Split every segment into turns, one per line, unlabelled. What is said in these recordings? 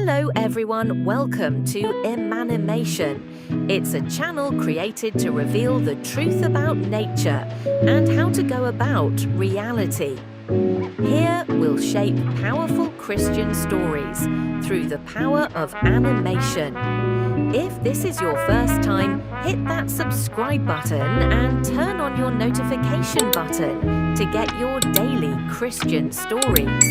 Hello everyone, welcome to Imanimation. It's a channel created to reveal the truth about nature and how to go about reality. Here we'll shape powerful Christian stories through the power of animation. If this is your first time, hit that subscribe button and turn on your notification button to get your daily Christian stories.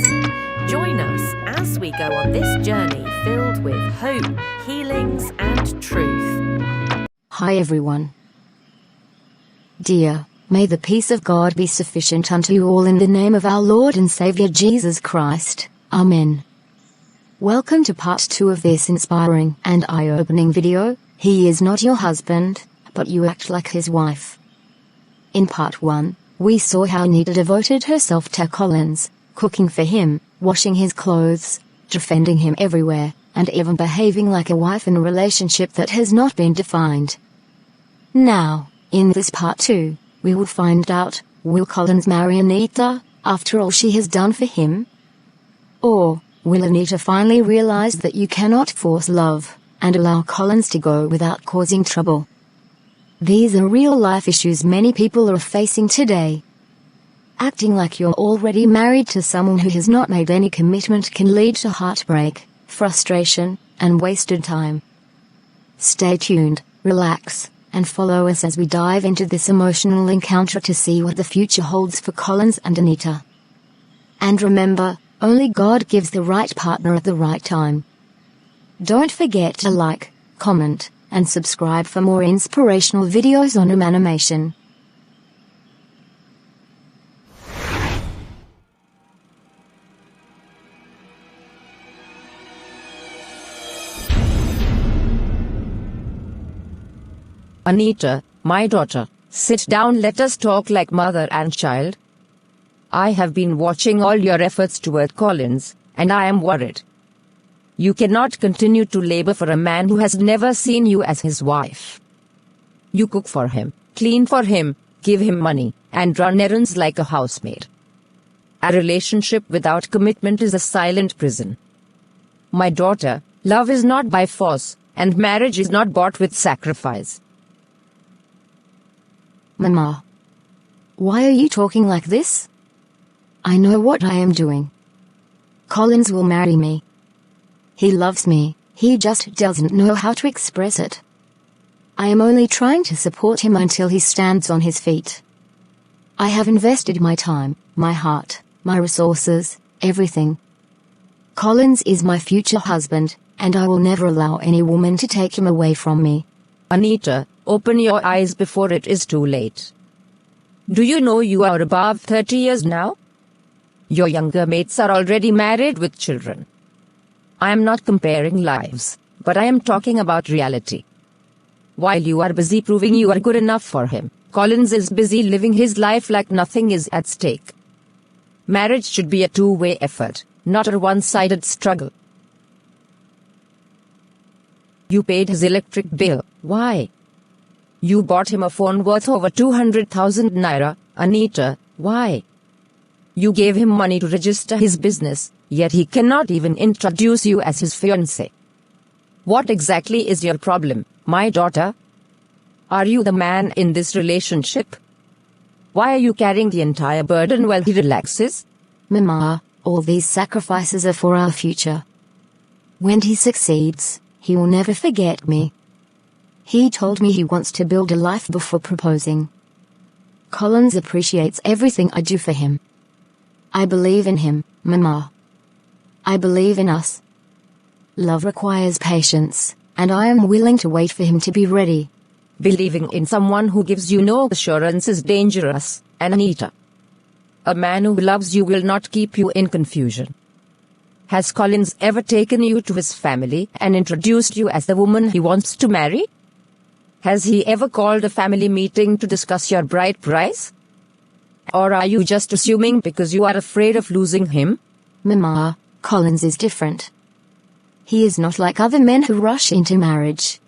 Join us as we go on this journey filled with hope, healings, and truth.
Hi everyone. Dear, may the peace of God be sufficient unto you all in the name of our Lord and Savior Jesus Christ. Amen. Welcome to part 2 of this inspiring and eye-opening video. He is not your husband, but you act like his wife. In part 1, we saw how Anita devoted herself to Collins, cooking for him, washing his clothes, defending him everywhere, and even behaving like a wife in a relationship that has not been defined. Now, in this part 2, we will find out, will Collins marry Anita, after all she has done for him? Or, will Anita finally realize that you cannot force love, and allow Collins to go without causing trouble? These are real-life issues many people are facing today. Acting like you're already married to someone who has not made any commitment can lead to heartbreak, frustration, and wasted time. Stay tuned, relax, and follow us as we dive into this emotional encounter to see what the future holds for Collins and Anita. And remember, only God gives the right partner at the right time. Don't forget to like, comment, and subscribe for more inspirational videos on Imanimation.
Anita, my daughter, sit down, let us talk like mother and child. I have been watching all your efforts toward Collins, and I am worried. You cannot continue to labor for a man who has never seen you as his wife. You cook for him, clean for him, give him money, and run errands like a housemaid. A relationship without commitment is a silent prison. My daughter, love is not by force, and marriage is not bought with sacrifice.
Mama, why are you talking like this? I know what I am doing. Collins will marry me. He loves me, he just doesn't know how to express it. I am only trying to support him until he stands on his feet. I have invested my time, my heart, my resources, everything. Collins is my future husband, and I will never allow any woman to take him away from me.
Anita, open your eyes before it is too late. Do you know you are above 30 years now? Your younger mates are already married with children. I am not comparing lives, but I am talking about reality. While you are busy proving you are good enough for him, Collins is busy living his life like nothing is at stake. Marriage should be a two-way effort, not a one-sided struggle. You paid his electric bill. Why? You bought him a phone worth over 200,000 naira. Anita, why? You gave him money to register his business, yet he cannot even introduce you as his fiancé. What exactly is your problem, my daughter? Are you the man in this relationship? Why are you carrying the entire burden while he relaxes?
Mama, all these sacrifices are for our future. When he succeeds, he will never forget me. He told me he wants to build a life before proposing. Collins appreciates everything I do for him. I believe in him, Mama. I believe in us. Love requires patience, and I am willing to wait for him to be ready.
Believing in someone who gives you no assurance is dangerous, Anita. A man who loves you will not keep you in confusion. Has Collins ever taken you to his family and introduced you as the woman he wants to marry? Has he ever called a family meeting to discuss your bride price? Or are you just assuming because you are afraid of losing him?
Mama, Collins is different. He is not like other men who rush into marriage.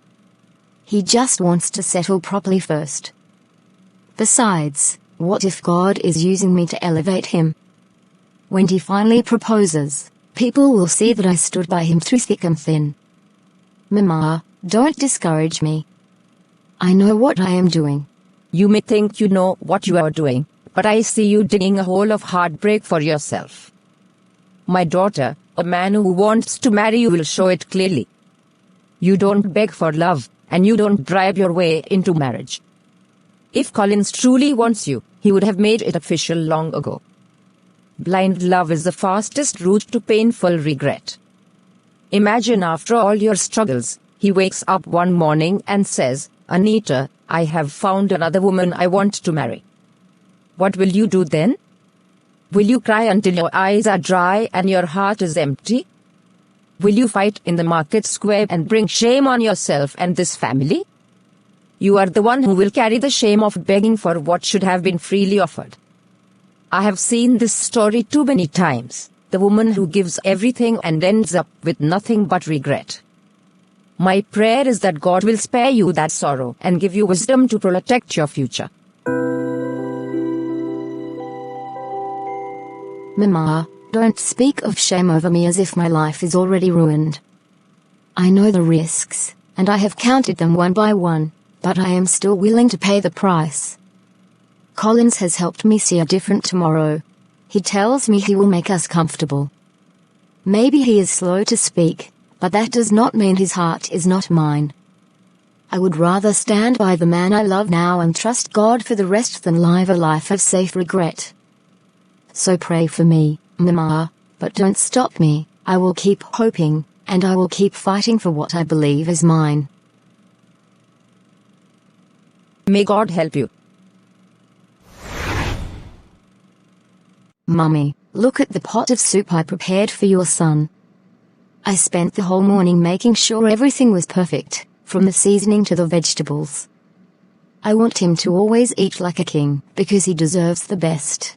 He just wants to settle properly first. Besides, what if God is using me to elevate him? When he finally proposes, People will see that I stood by him through thick and thin. Mama, don't discourage me. I know what I am doing.
You may think you know what you are doing, but I see you digging a hole of heartbreak for yourself. My daughter, a man who wants to marry you will show it clearly. You don't beg for love, and you don't bribe your way into marriage. If Collins truly wants you, he would have made it official long ago. Blind love is the fastest route to painful regret. Imagine after all your struggles, he wakes up one morning and says, "Anita, I have found another woman I want to marry." What will you do then? Will you cry until your eyes are dry and your heart is empty? Will you fight in the market square and bring shame on yourself and this family? You are the one who will carry the shame of begging for what should have been freely offered. I have seen this story too many times, the woman who gives everything and ends up with nothing but regret. My prayer is that God will spare you that sorrow and give you wisdom to protect your future.
Mama, don't speak of shame over me as if my life is already ruined. I know the risks, and I have counted them one by one, but I am still willing to pay the price. Collins has helped me see a different tomorrow. He tells me he will make us comfortable. Maybe he is slow to speak, but that does not mean his heart is not mine. I would rather stand by the man I love now and trust God for the rest than live a life of safe regret. So pray for me, Mama, but don't stop me. I will keep hoping, and I will keep fighting for what I believe is mine.
May God help you.
Mummy, look at the pot of soup I prepared for your son. I spent the whole morning making sure everything was perfect, from the seasoning to the vegetables. I want him to always eat like a king, because he deserves the best.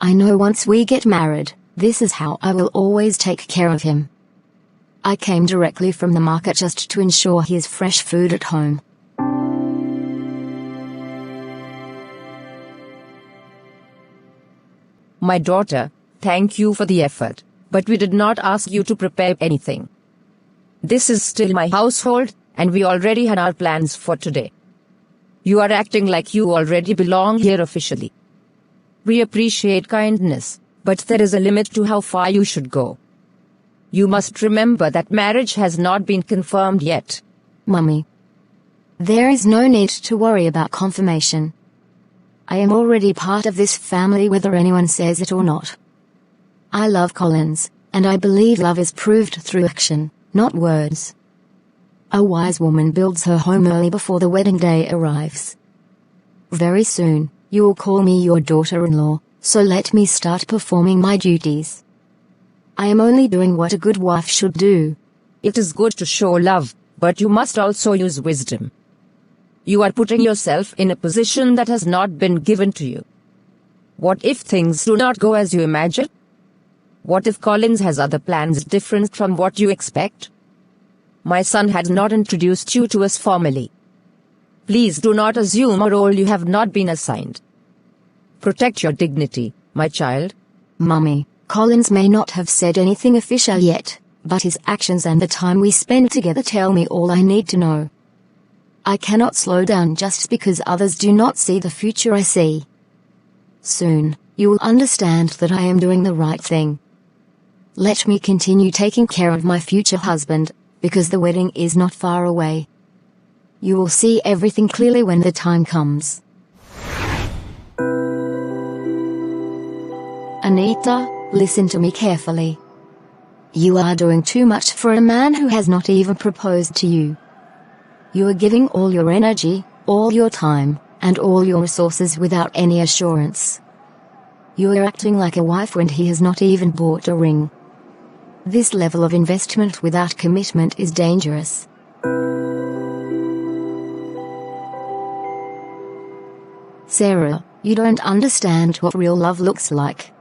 I know once we get married, this is how I will always take care of him. I came directly from the market just to ensure he has fresh food at home.
My daughter, thank you for the effort, but we did not ask you to prepare anything. This is still my household, and we already had our plans for today. You are acting like you already belong here officially. We appreciate kindness, but there is a limit to how far you should go. You must remember that marriage has not been confirmed yet.
Mummy, there is no need to worry about confirmation. I am already part of this family whether anyone says it or not. I love Collins, and I believe love is proved through action, not words. A wise woman builds her home early before the wedding day arrives. Very soon, you will call me your daughter-in-law, so let me start performing my duties. I am only doing what a good wife should do.
It is good to show love, but you must also use wisdom. You are putting yourself in a position that has not been given to you. What if things do not go as you imagine? What if Collins has other plans different from what you expect? My son has not introduced you to us formally. Please do not assume a role you have not been assigned. Protect your dignity, my child.
Mummy, Collins may not have said anything official yet, but his actions and the time we spend together tell me all I need to know. I cannot slow down just because others do not see the future I see. Soon, you will understand that I am doing the right thing. Let me continue taking care of my future husband, because the wedding is not far away. You will see everything clearly when the time comes. Anita, listen to me carefully. You are doing too much for a man who has not even proposed to you. You are giving all your energy, all your time, and all your resources without any assurance. You are acting like a wife when he has not even bought a ring. This level of investment without commitment is dangerous. Sarah, you don't understand what real love looks like.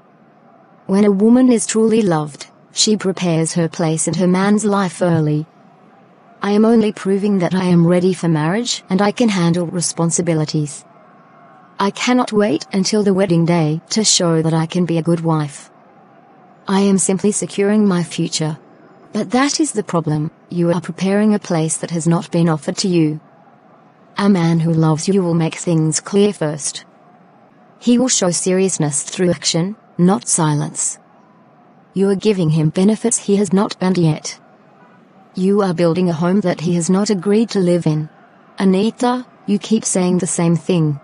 When a woman is truly loved, she prepares her place in her man's life early. I am only proving that I am ready for marriage and I can handle responsibilities. I cannot wait until the wedding day to show that I can be a good wife. I am simply securing my future. But that is the problem, you are preparing a place that has not been offered to you. A man who loves you will make things clear first. He will show seriousness through action, not silence. You are giving him benefits he has not earned yet. You are building a home that he has not agreed to live in. Anita, you keep saying the same thing.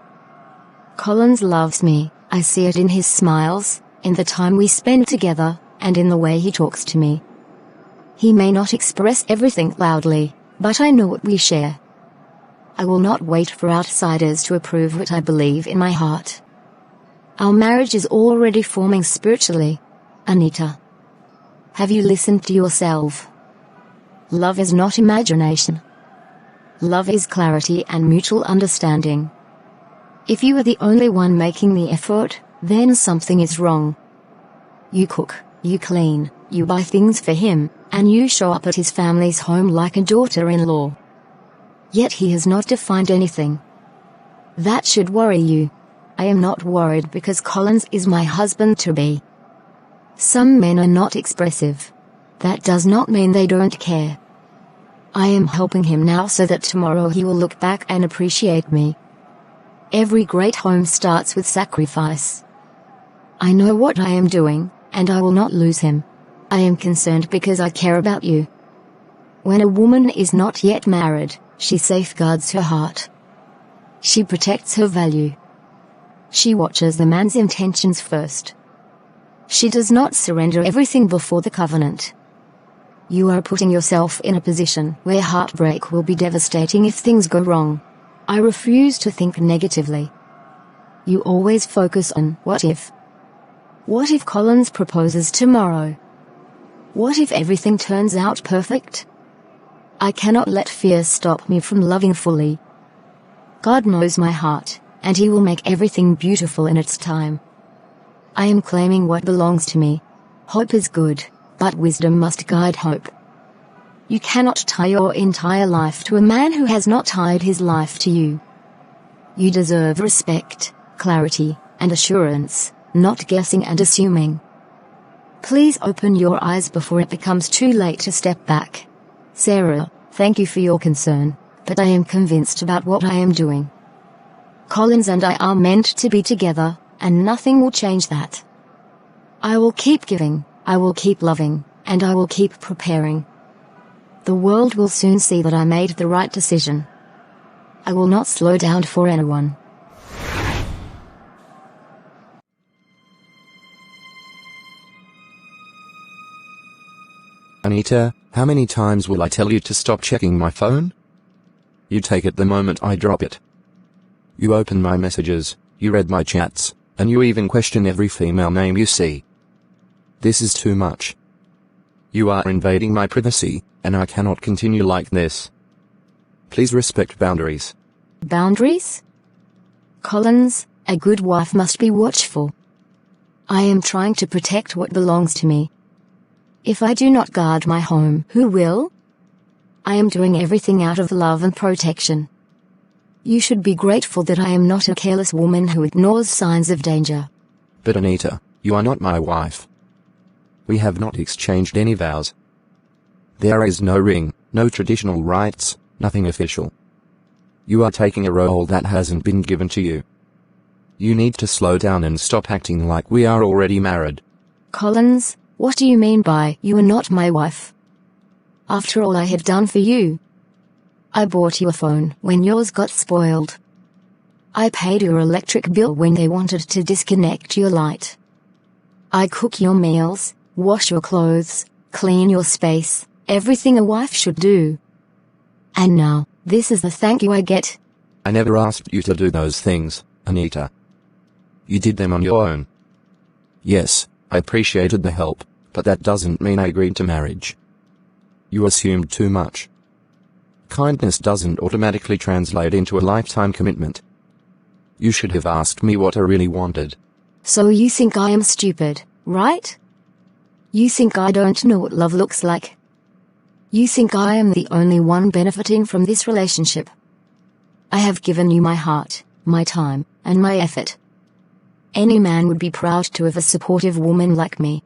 Collins loves me, I see it in his smiles, in the time we spend together, and in the way he talks to me. He may not express everything loudly, but I know what we share. I will not wait for outsiders to approve what I believe in my heart. Our marriage is already forming spiritually. Anita, have you listened to yourself? Love is not imagination. Love is clarity and mutual understanding. If you are the only one making the effort, then something is wrong. You cook, you clean, you buy things for him, and you show up at his family's home like a daughter-in-law. Yet he has not defined anything. That should worry you. I am not worried because Collins is my husband-to-be. Some men are not expressive. That does not mean they don't care. I am helping him now so that tomorrow he will look back and appreciate me. Every great home starts with sacrifice. I know what I am doing, and I will not lose him. I am concerned because I care about you. When a woman is not yet married, she safeguards her heart. She protects her value. She watches the man's intentions first. She does not surrender everything before the covenant. You are putting yourself in a position where heartbreak will be devastating if things go wrong. I refuse to think negatively. You always focus on what if. What if Collins proposes tomorrow? What if everything turns out perfect? I cannot let fear stop me from loving fully. God knows my heart, and He will make everything beautiful in its time. I am claiming what belongs to me. Hope is good, but wisdom must guide hope. You cannot tie your entire life to a man who has not tied his life to you. You deserve respect, clarity, and assurance, not guessing and assuming. Please open your eyes before it becomes too late to step back. Sarah, thank you for your concern, but I am convinced about what I am doing. Collins and I are meant to be together, and nothing will change that. I will keep giving, I will keep loving, and I will keep preparing. The world will soon see that I made the right decision. I will not slow down for anyone.
Anita, how many times will I tell you to stop checking my phone? You take it the moment I drop it. You open my messages, you read my chats, and you even question every female name you see. This is too much. You are invading my privacy, and I cannot continue like this. Please respect boundaries.
Boundaries? Collins, a good wife must be watchful. I am trying to protect what belongs to me. If I do not guard my home, who will? I am doing everything out of love and protection. You should be grateful that I am not a careless woman who ignores signs of danger.
But Anita, you are not my wife. We have not exchanged any vows. There is no ring, no traditional rites, nothing official. You are taking a role that hasn't been given to you. You need to slow down and stop acting like we are already married.
Collins, what do you mean by you are not my wife? After all I have done for you. I bought you a phone when yours got spoiled. I paid your electric bill when they wanted to disconnect your light. I cook your meals, wash your clothes, clean your space, everything a wife should do. And now, this is the thank you I get.
I never asked you to do those things, Anita. You did them on your own. Yes, I appreciated the help, but that doesn't mean I agreed to marriage. You assumed too much. Kindness doesn't automatically translate into a lifetime commitment. You should have asked me what I really wanted.
So you think I am stupid, right? You think I don't know what love looks like? You think I am the only one benefiting from this relationship? I have given you my heart, my time, and my effort. Any man would be proud to have a supportive woman like me.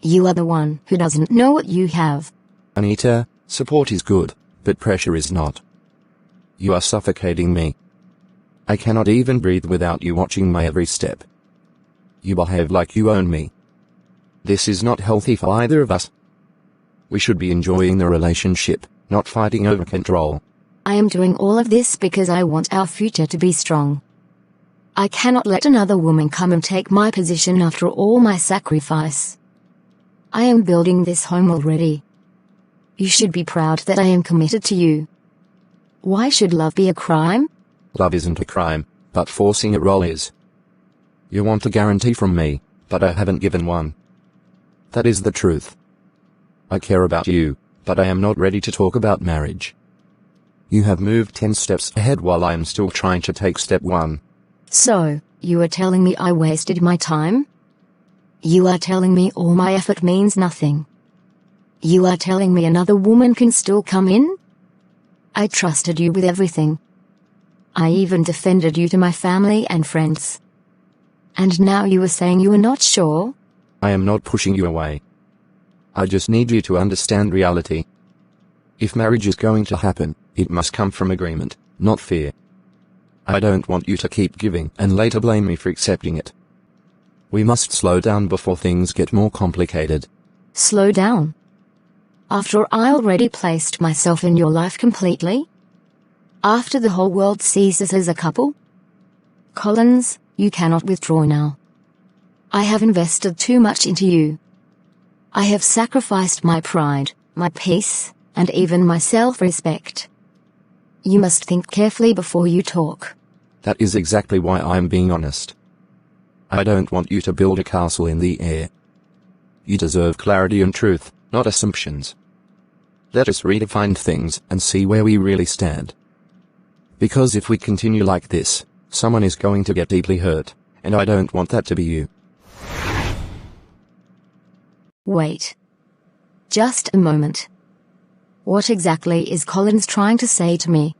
You are the one who doesn't know what you have.
Anita, support is good, but pressure is not. You are suffocating me. I cannot even breathe without you watching my every step. You behave like you own me. This is not healthy for either of us. We should be enjoying the relationship, not fighting over control.
I am doing all of this because I want our future to be strong. I cannot let another woman come and take my position after all my sacrifice. I am building this home already. You should be proud that I am committed to you. Why should love be a crime?
Love isn't a crime, but forcing a role is. You want a guarantee from me, but I haven't given one. That is the truth. I care about you, but I am not ready to talk about marriage. You have moved 10 steps ahead while I am still trying to take step 1.
So, you are telling me I wasted my time? You are telling me all my effort means nothing? You are telling me another woman can still come in? I trusted you with everything. I even defended you to my family and friends. And now you are saying you are not sure?
I am not pushing you away. I just need you to understand reality. If marriage is going to happen, it must come from agreement, not fear. I don't want you to keep giving and later blame me for accepting it. We must slow down before things get more complicated.
Slow down? After I already placed myself in your life completely? After the whole world sees us as a couple? Collins, you cannot withdraw now. I have invested too much into you. I have sacrificed my pride, my peace, and even my self-respect. You must think carefully before you talk.
That is exactly why I am being honest. I don't want you to build a castle in the air. You deserve clarity and truth, not assumptions. Let us redefine things and see where we really stand. Because if we continue like this, someone is going to get deeply hurt, and I don't want that to be you.
Wait. Just a moment. What exactly is Collins trying to say to me?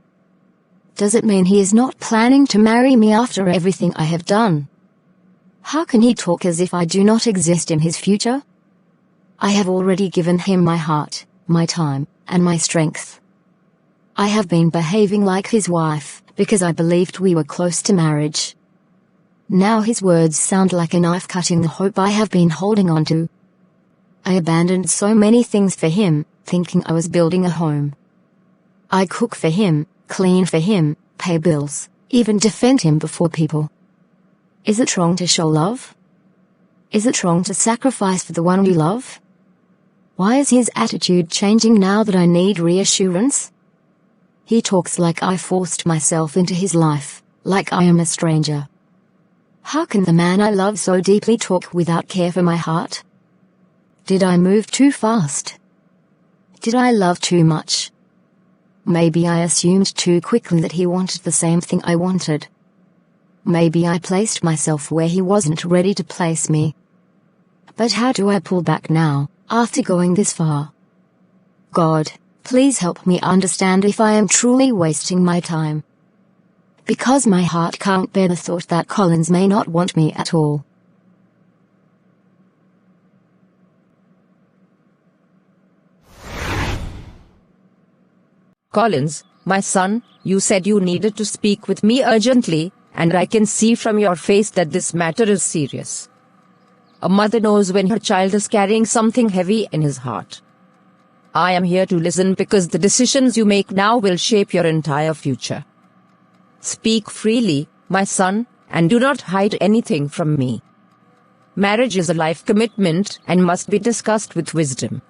Does it mean he is not planning to marry me after everything I have done? How can he talk as if I do not exist in his future? I have already given him my heart, my time, and my strength. I have been behaving like his wife, because I believed we were close to marriage. Now his words sound like a knife cutting the hope I have been holding on to. I abandoned so many things for him, thinking I was building a home. I cook for him, clean for him, pay bills, even defend him before people. Is it wrong to show love? Is it wrong to sacrifice for the one you love? Why is his attitude changing now that I need reassurance? He talks like I forced myself into his life, like I am a stranger. How can the man I love so deeply talk without care for my heart? Did I move too fast? Did I love too much? Maybe I assumed too quickly that he wanted the same thing I wanted. Maybe I placed myself where he wasn't ready to place me. But how do I pull back now, after going this far? God, please help me understand if I am truly wasting my time. Because my heart can't bear the thought that Collins may not want me at all.
Collins, my son, you said you needed to speak with me urgently, and I can see from your face that this matter is serious. A mother knows when her child is carrying something heavy in his heart. I am here to listen because the decisions you make now will shape your entire future. Speak freely, my son, and do not hide anything from me. Marriage is a life commitment and must be discussed with wisdom.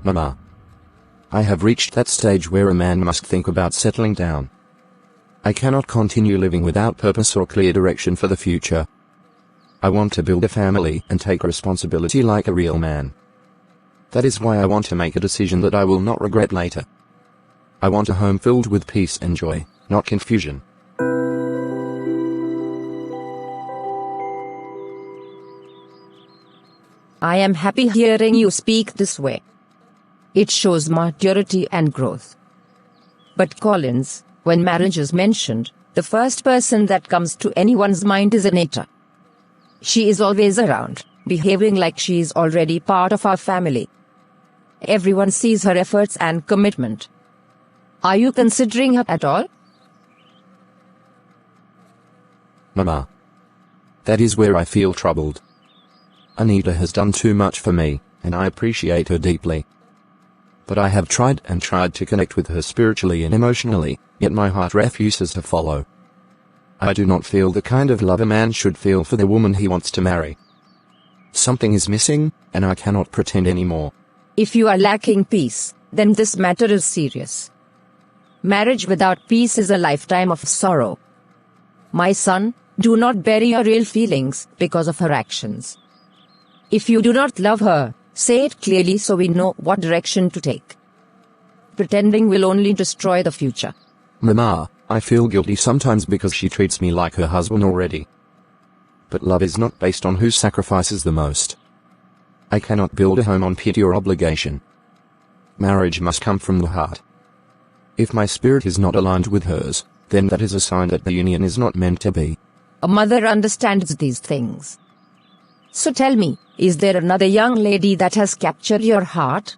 Mama. I have reached that stage where a man must think about settling down. I cannot continue living without purpose or clear direction for the future. I want to build a family and take responsibility like a real man. That is why I want to make a decision that I will not regret later. I want a home filled with peace and joy, not confusion.
I am happy hearing you speak this way. It shows maturity and growth. But Collins, When marriage is mentioned, the first person that comes to anyone's mind is Anita. She is always around, behaving like she is already part of our family. Everyone sees her efforts and commitment. Are you considering her at all?
Mama. That is where I feel troubled. Anita has done too much for me, and I appreciate her deeply. But I have tried and tried to connect with her spiritually and emotionally, yet my heart refuses to follow. I do not feel the kind of love a man should feel for the woman he wants to marry. Something is missing, and I cannot pretend anymore.
If you are lacking peace, then this matter is serious. Marriage without peace is a lifetime of sorrow. My son, do not bury your real feelings because of her actions. If you do not love her, say it clearly so we know what direction to take. Pretending will only destroy the future.
Mama, I feel guilty sometimes because she treats me like her husband already. But love is not based on who sacrifices the most. I cannot build a home on pity or obligation. Marriage must come from the heart. If my spirit is not aligned with hers, then that is a sign that the union is not meant to be.
A mother understands these things. So tell me, is there another young lady that has captured your heart?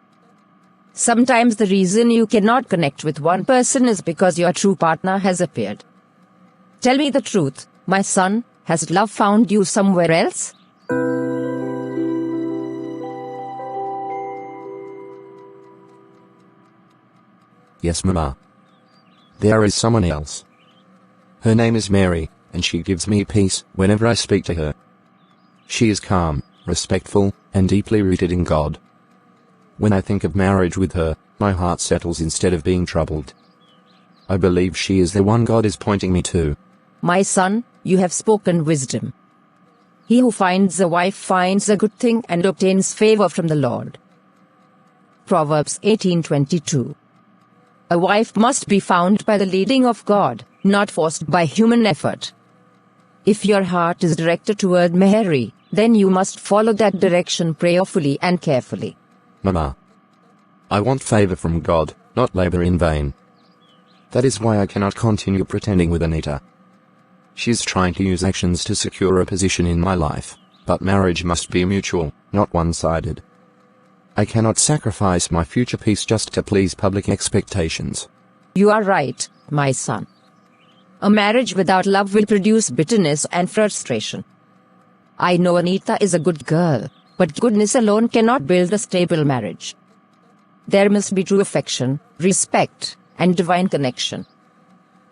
Sometimes the reason you cannot connect with one person is because your true partner has appeared. Tell me the truth, my son, has love found you somewhere else?
Yes, Mama. There is someone else. Her name is Mary, and she gives me peace whenever I speak to her. She is calm, respectful, and deeply rooted in God. When I think of marriage with her, my heart settles instead of being troubled. I believe she is the one God is pointing me to.
My son, you have spoken wisdom. He who finds a wife finds a good thing and obtains favor from the Lord. Proverbs 18:22. A wife must be found by the leading of God, not forced by human effort. If your heart is directed toward Mary, then you must follow that direction prayerfully and carefully.
Mama. I want favor from God, not labor in vain. That is why I cannot continue pretending with Anita. She's trying to use actions to secure a position in my life, but marriage must be mutual, not one-sided. I cannot sacrifice my future peace just to please public expectations.
You are right, my son. A marriage without love will produce bitterness and frustration. I know Anita is a good girl, but goodness alone cannot build a stable marriage. There must be true affection, respect, and divine connection.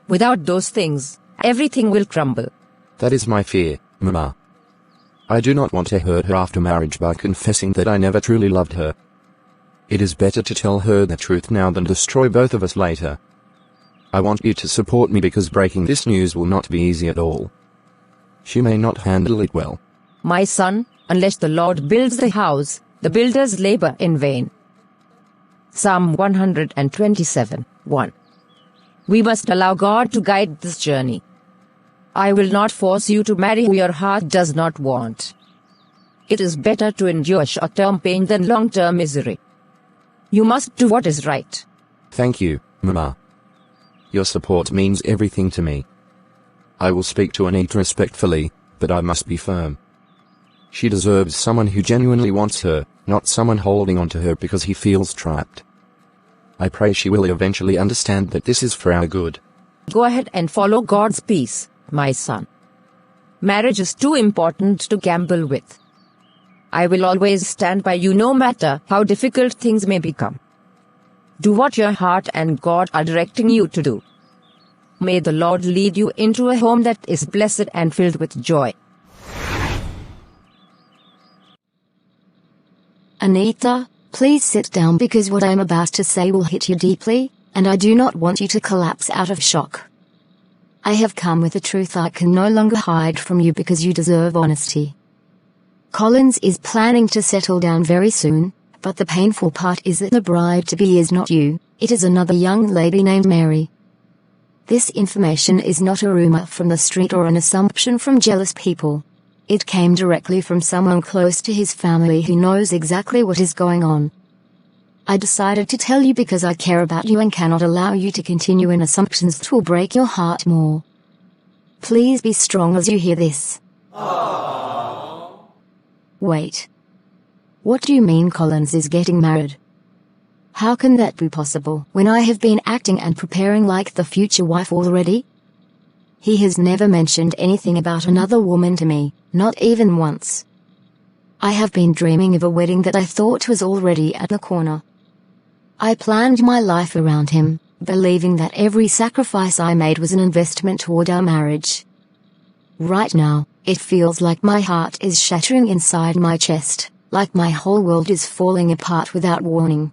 Without those things, everything will crumble.
That is my fear, Mama. I do not want to hurt her after marriage by confessing that I never truly loved her. It is better to tell her the truth now than destroy both of us later. I want you to support me because breaking this news will not be easy at all. She may not handle it well.
My son, unless the Lord builds the house, the builders labor in vain. Psalm 127:1. We must allow God to guide this journey. I will not force you to marry who your heart does not want. It is better to endure short-term pain than long-term misery. You must do what is right.
Thank you, Mama. Your support means everything to me. I will speak to Anita respectfully, but I must be firm. She deserves someone who genuinely wants her, not someone holding on to her because he feels trapped. I pray she will eventually understand that this is for our good.
Go ahead and follow God's peace, my son. Marriage is too important to gamble with. I will always stand by you no matter how difficult things may become. Do what your heart and God are directing you to do. May the Lord lead you into a home that is blessed and filled with joy.
Anita, please sit down because what I'm about to say will hit you deeply, and I do not want you to collapse out of shock. I have come with a truth I can no longer hide from you because you deserve honesty. Collins is planning to settle down very soon, but the painful part is that the bride-to-be is not you, it is another young lady named Mary. This information is not a rumor from the street or an assumption from jealous people. It came directly from someone close to his family who knows exactly what is going on. I decided to tell you because I care about you and cannot allow you to continue in assumptions that will break your heart more. Please be strong as you hear this. Wait. What do you mean Collins is getting married? How can that be possible when I have been acting and preparing like the future wife already? He has never mentioned anything about another woman to me, not even once. I have been dreaming of a wedding that I thought was already at the corner. I planned my life around him, believing that every sacrifice I made was an investment toward our marriage. Right now, it feels like my heart is shattering inside my chest, like my whole world is falling apart without warning.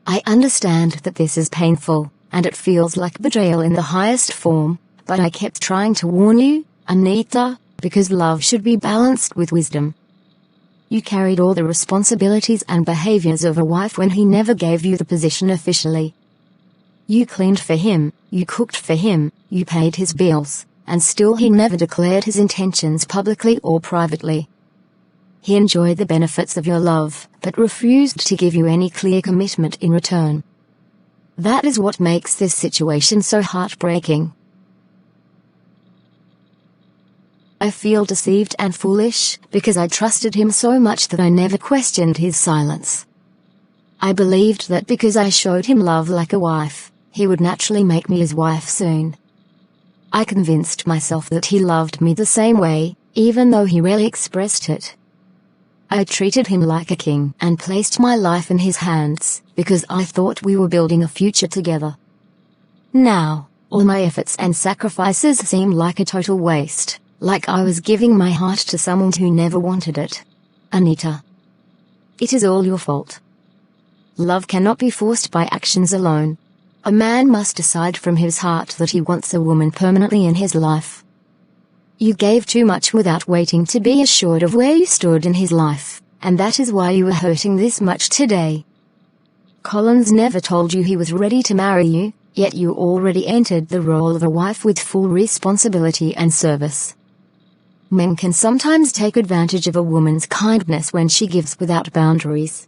I understand that this is painful, and it feels like betrayal in the highest form, but I kept trying to warn you, Anita, because love should be balanced with wisdom. You carried all the responsibilities and behaviors of a wife when he never gave you the position officially. You cleaned for him, you cooked for him, you paid his bills, and still he never declared his intentions publicly or privately. He enjoyed the benefits of your love, but refused to give you any clear commitment in return. That is what makes this situation so heartbreaking. I feel deceived and foolish, because I trusted him so much that I never questioned his silence. I believed that because I showed him love like a wife, he would naturally make me his wife soon. I convinced myself that he loved me the same way, even though he rarely expressed it. I treated him like a king and placed my life in his hands, because I thought we were building a future together. Now, all my efforts and sacrifices seem like a total waste, like I was giving my heart to someone who never wanted it. Anita. It is all your fault. Love cannot be forced by actions alone. A man must decide from his heart that he wants a woman permanently in his life. You gave too much without waiting to be assured of where you stood in his life, and that is why you are hurting this much today. Collins never told you he was ready to marry you, yet you already entered the role of a wife with full responsibility and service. Men can sometimes take advantage of a woman's kindness when she gives without boundaries.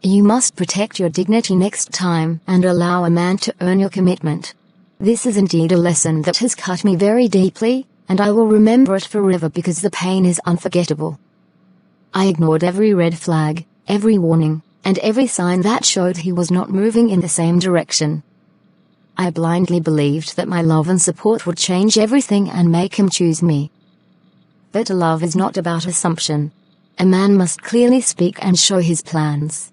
You must protect your dignity next time and allow a man to earn your commitment. This is indeed a lesson that has cut me very deeply, and I will remember it forever because the pain is unforgettable. I ignored every red flag, every warning, and every sign that showed he was not moving in the same direction. I blindly believed that my love and support would change everything and make him choose me. But love is not about assumption. A man must clearly speak and show his plans.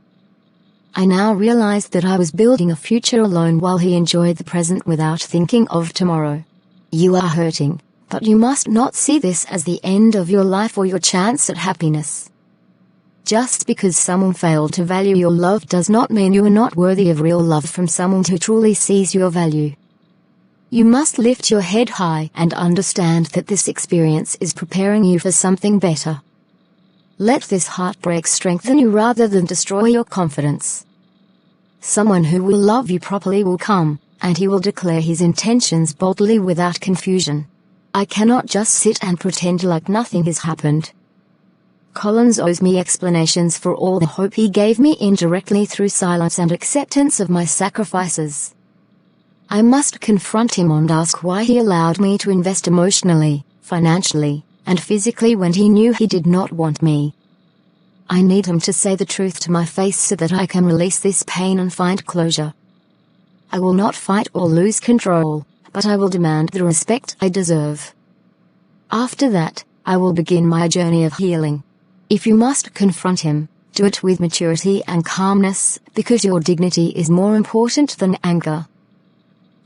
I now realized that I was building a future alone while he enjoyed the present without thinking of tomorrow. You are hurting, but you must not see this as the end of your life or your chance at happiness. Just because someone failed to value your love does not mean you are not worthy of real love from someone who truly sees your value. You must lift your head high and understand that this experience is preparing you for something better. Let this heartbreak strengthen you rather than destroy your confidence. Someone who will love you properly will come, and he will declare his intentions boldly without confusion. I cannot just sit and pretend like nothing has happened. Collins owes me explanations for all the hope he gave me indirectly through silence and acceptance of my sacrifices. I must confront him and ask why he allowed me to invest emotionally, financially, and physically when he knew he did not want me. I need him to say the truth to my face so that I can release this pain and find closure. I will not fight or lose control, but I will demand the respect I deserve. After that, I will begin my journey of healing. If you must confront him, do it with maturity and calmness, because your dignity is more important than anger.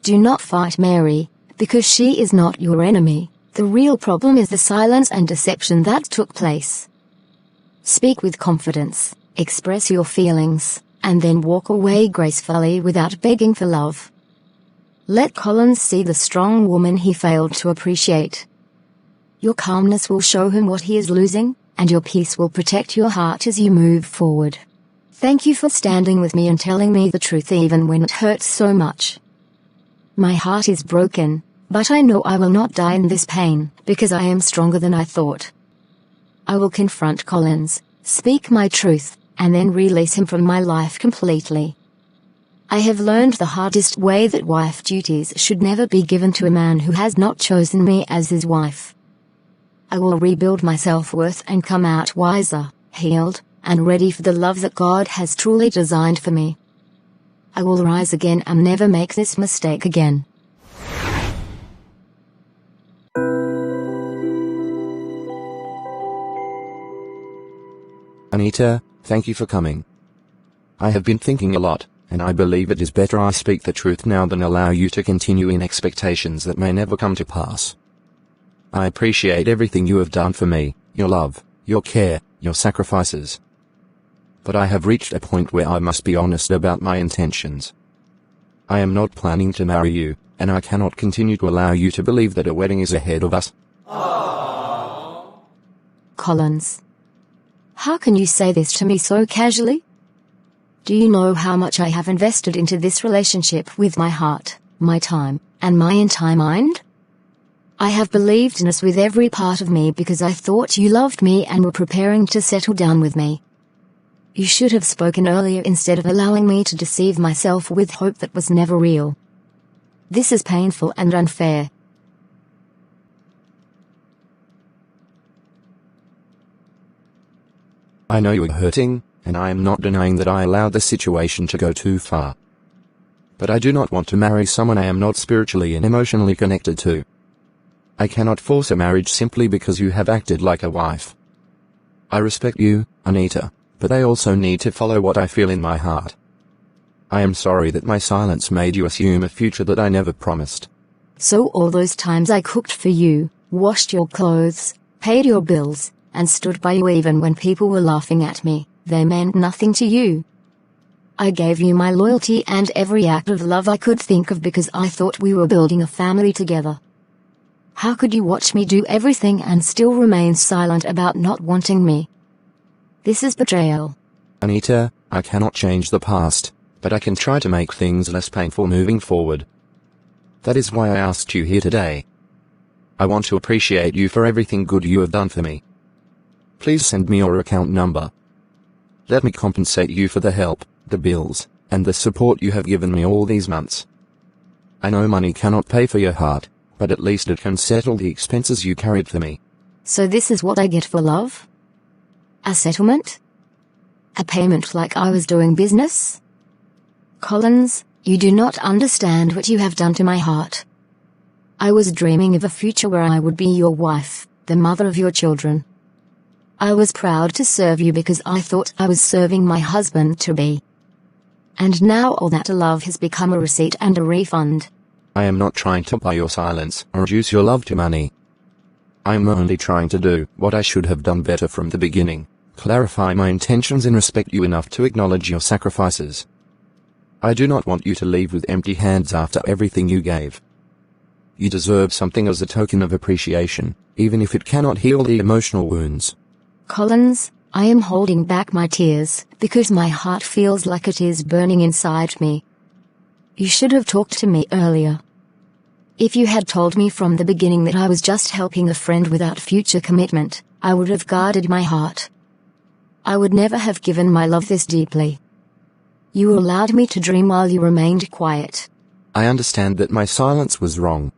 Do not fight Mary, because she is not your enemy. The real problem is the silence and deception that took place. Speak with confidence, express your feelings, and then walk away gracefully without begging for love. Let Collins see the strong woman he failed to appreciate. Your calmness will show him what he is losing, and your peace will protect your heart as you move forward. Thank you for standing with me and telling me the truth even when it hurts so much. My heart is broken, but I know I will not die in this pain, because I am stronger than I thought. I will confront Collins, speak my truth, and then release him from my life completely. I have learned the hardest way that wife duties should never be given to a man who has not chosen me as his wife. I will rebuild my self-worth and come out wiser, healed, and ready for the love that God has truly designed for me. I will rise again and never make this mistake again.
Anita, thank you for coming. I have been thinking a lot, and I believe it is better I speak the truth now than allow you to continue in expectations that may never come to pass. I appreciate everything you have done for me, your love, your care, your sacrifices. But I have reached a point where I must be honest about my intentions. I am not planning to marry you, and I cannot continue to allow you to believe that a wedding is ahead of us.
Collins. How can you say this to me so casually? Do you know how much I have invested into this relationship with my heart, my time, and my entire mind? I have believed in us with every part of me because I thought you loved me and were preparing to settle down with me. You should have spoken earlier instead of allowing me to deceive myself with hope that was never real. This is painful and unfair.
I know you are hurting, and I am not denying that I allowed the situation to go too far. But I do not want to marry someone I am not spiritually and emotionally connected to. I cannot force a marriage simply because you have acted like a wife. I respect you, Anita, but I also need to follow what I feel in my heart. I am sorry that my silence made you assume a future that I never promised.
So all those times I cooked for you, washed your clothes, paid your bills, and stood by you even when people were laughing at me, they meant nothing to you. I gave you my loyalty and every act of love I could think of because I thought we were building a family together. How could you watch me do everything and still remain silent about not wanting me? This is betrayal.
Anita, I cannot change the past, but I can try to make things less painful moving forward. That is why I asked you here today. I want to appreciate you for everything good you have done for me. Please send me your account number. Let me compensate you for the help, the bills, and the support you have given me all these months. I know money cannot pay for your heart, but at least it can settle the expenses you carried for me.
So this is what I get for love? A settlement? A payment like I was doing business? Collins, you do not understand what you have done to my heart. I was dreaming of a future where I would be your wife, the mother of your children. I was proud to serve you because I thought I was serving my husband-to-be. And now all that love has become a receipt and a refund.
I am not trying to buy your silence or reduce your love to money. I am only trying to do what I should have done better from the beginning, clarify my intentions and respect you enough to acknowledge your sacrifices. I do not want you to leave with empty hands after everything you gave. You deserve something as a token of appreciation, even if it cannot heal the emotional wounds.
Collins, I am holding back my tears because my heart feels like it is burning inside me. You should have talked to me earlier. If you had told me from the beginning that I was just helping a friend without future commitment, I would have guarded my heart. I would never have given my love this deeply. You allowed me to dream while you remained quiet.
I understand that my silence was wrong.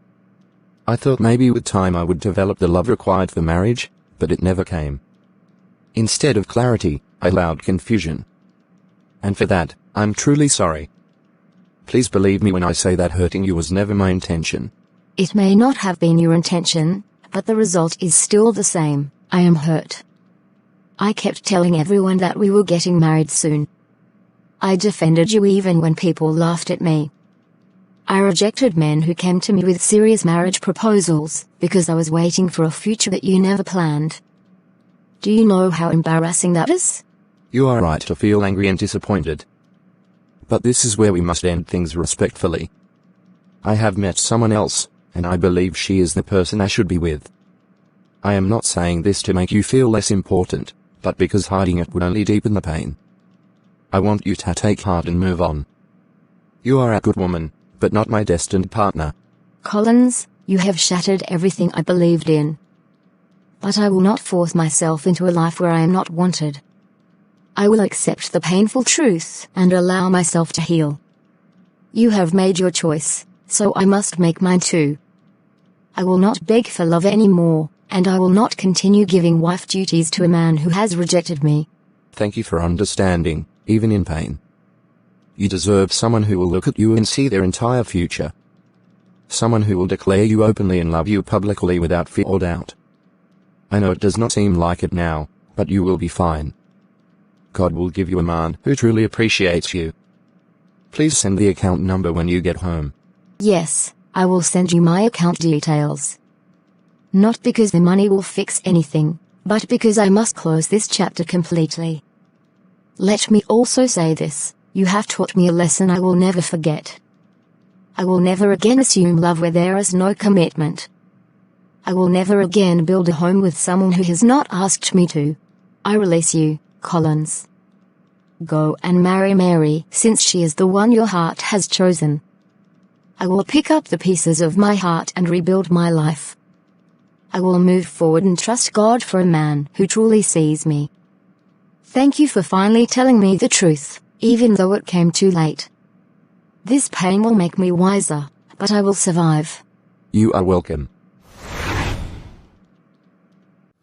I thought maybe with time I would develop the love required for marriage, but it never came. Instead of clarity, I allowed confusion. And for that, I'm truly sorry. Please believe me when I say that hurting you was never my intention.
It may not have been your intention, but the result is still the same. I am hurt. I kept telling everyone that we were getting married soon. I defended you even when people laughed at me. I rejected men who came to me with serious marriage proposals because I was waiting for a future that you never planned. Do you know how embarrassing that is?
You are right to feel angry and disappointed. But this is where we must end things respectfully. I have met someone else, and I believe she is the person I should be with. I am not saying this to make you feel less important, but because hiding it would only deepen the pain. I want you to take heart and move on. You are a good woman, but not my destined partner.
Collins, you have shattered everything I believed in. But I will not force myself into a life where I am not wanted. I will accept the painful truth and allow myself to heal. You have made your choice, so I must make mine too. I will not beg for love anymore, and I will not continue giving wife duties to a man who has rejected me.
Thank you for understanding, even in pain. You deserve someone who will look at you and see their entire future. Someone who will declare you openly and love you publicly without fear or doubt. I know it does not seem like it now, but you will be fine. God will give you a man who truly appreciates you. Please send the account number when you get home.
Yes, I will send you my account details. Not because the money will fix anything, but because I must close this chapter completely. Let me also say this, you have taught me a lesson I will never forget. I will never again assume love where there is no commitment. I will never again build a home with someone who has not asked me to. I release you, Collins. Go and marry Mary, since she is the one your heart has chosen. I will pick up the pieces of my heart and rebuild my life. I will move forward and trust God for a man who truly sees me. Thank you for finally telling me the truth, even though it came too late. This pain will make me wiser, but I will survive.
You are welcome.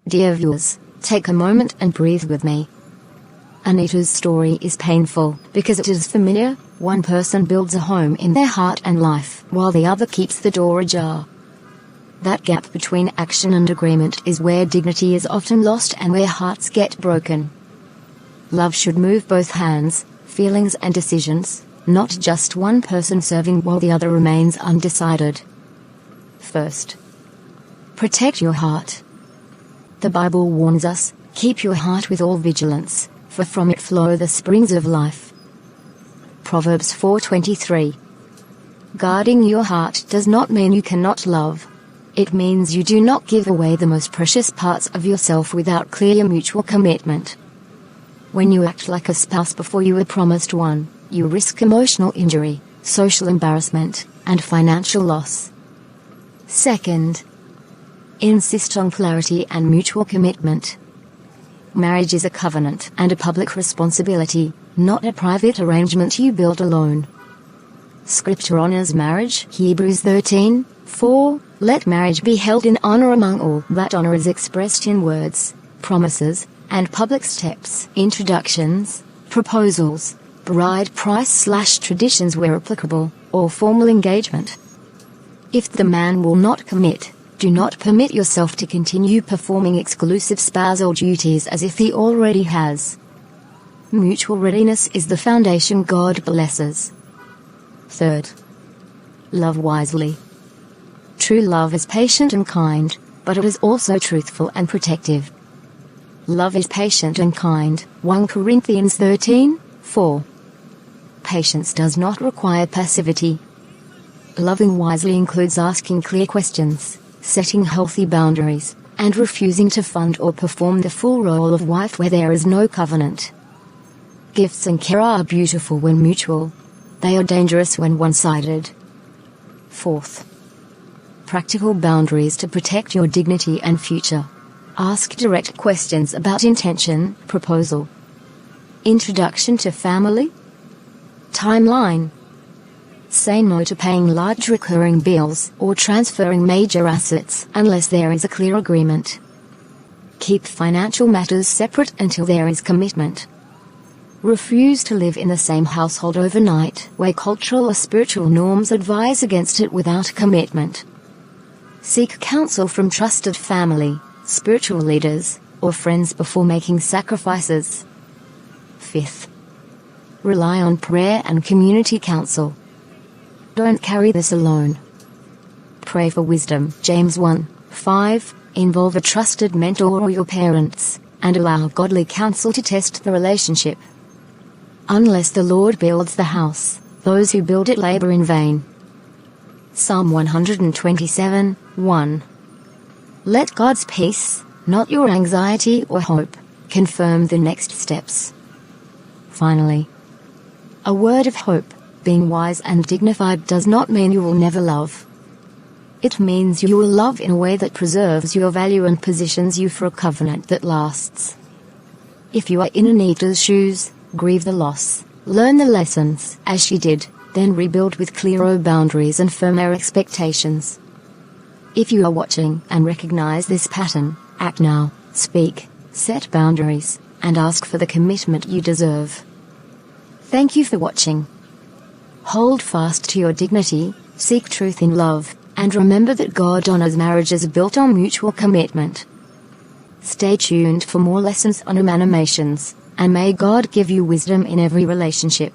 Dear viewers, take a moment and breathe with me. Anita's story is painful because it is familiar. One person builds a home in their heart and life, while the other keeps the door ajar. That gap between action and agreement is where dignity is often lost and where hearts get broken. Love should move both hands, feelings and decisions, not just one person serving while the other remains undecided. First, protect your heart. The Bible warns us, keep your heart with all vigilance, for from it flow the springs of life. Proverbs 4:23. Guarding your heart does not mean you cannot love. It means you do not give away the most precious parts of yourself without clear mutual commitment. When you act like a spouse before you were promised one, you risk emotional injury, social embarrassment, and financial loss. Second, insist on clarity and mutual commitment. Marriage is a covenant and a public responsibility, not a private arrangement you build alone. Scripture honors marriage, Hebrews 13:4. Let marriage be held in honor among all. That honor is expressed in words, promises, and public steps, introductions, proposals, bride price/traditions where applicable, or formal engagement. If the man will not commit, do not permit yourself to continue performing exclusive spousal duties as if he already has. Mutual readiness is the foundation God blesses. Third, love wisely. True love is patient and kind, but it is also truthful and protective. Love is patient and kind, 1 Corinthians 13:4. Patience does not require passivity. Loving wisely includes asking clear questions, setting healthy boundaries, and refusing to fund or perform the full role of wife where there is no covenant. Gifts and care are beautiful when mutual. They are dangerous when one-sided. Fourth, practical boundaries to protect your dignity and future. Ask direct questions about intention, proposal, introduction to family, timeline. Say no to paying large recurring bills or transferring major assets unless there is a clear agreement. Keep financial matters separate until there is commitment. Refuse to live in the same household overnight where cultural or spiritual norms advise against it without commitment. Seek counsel from trusted family, spiritual leaders, or friends before making sacrifices. Fifth, rely on prayer and community counsel. Don't carry this alone. Pray for wisdom, James 1:5. Involve a trusted mentor or your parents, and allow godly counsel to test the relationship. Unless the Lord builds the house, those who build it labor in vain. Psalm 127:1. Let God's peace, not your anxiety or hope, confirm the next steps. Finally, a word of hope. Being wise and dignified does not mean you will never love. It means you will love in a way that preserves your value and positions you for a covenant that lasts. If you are in Anita's shoes, grieve the loss, learn the lessons as she did, then rebuild with clearer boundaries and firmer expectations. If you are watching and recognize this pattern, act now, speak, set boundaries, and ask for the commitment you deserve. Thank you for watching. Hold fast to your dignity, seek truth in love, and remember that God honors marriages built on mutual commitment. Stay tuned for more lessons on animations, and may God give you wisdom in every relationship.